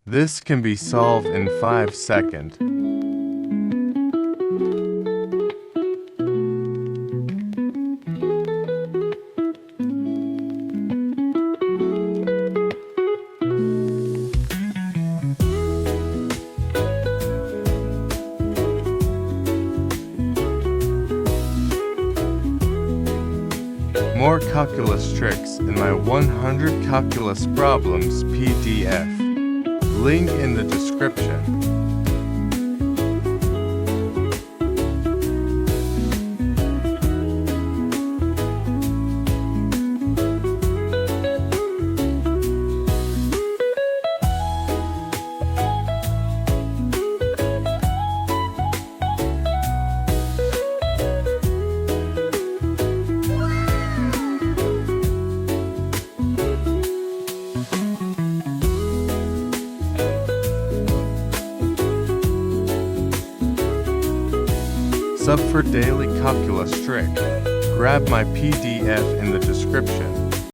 This can be solved in 5 seconds. More calculus tricks in my 100 calculus problems PDF. Link in the description. Sub for daily calculus trick. Grab my PDF in the description.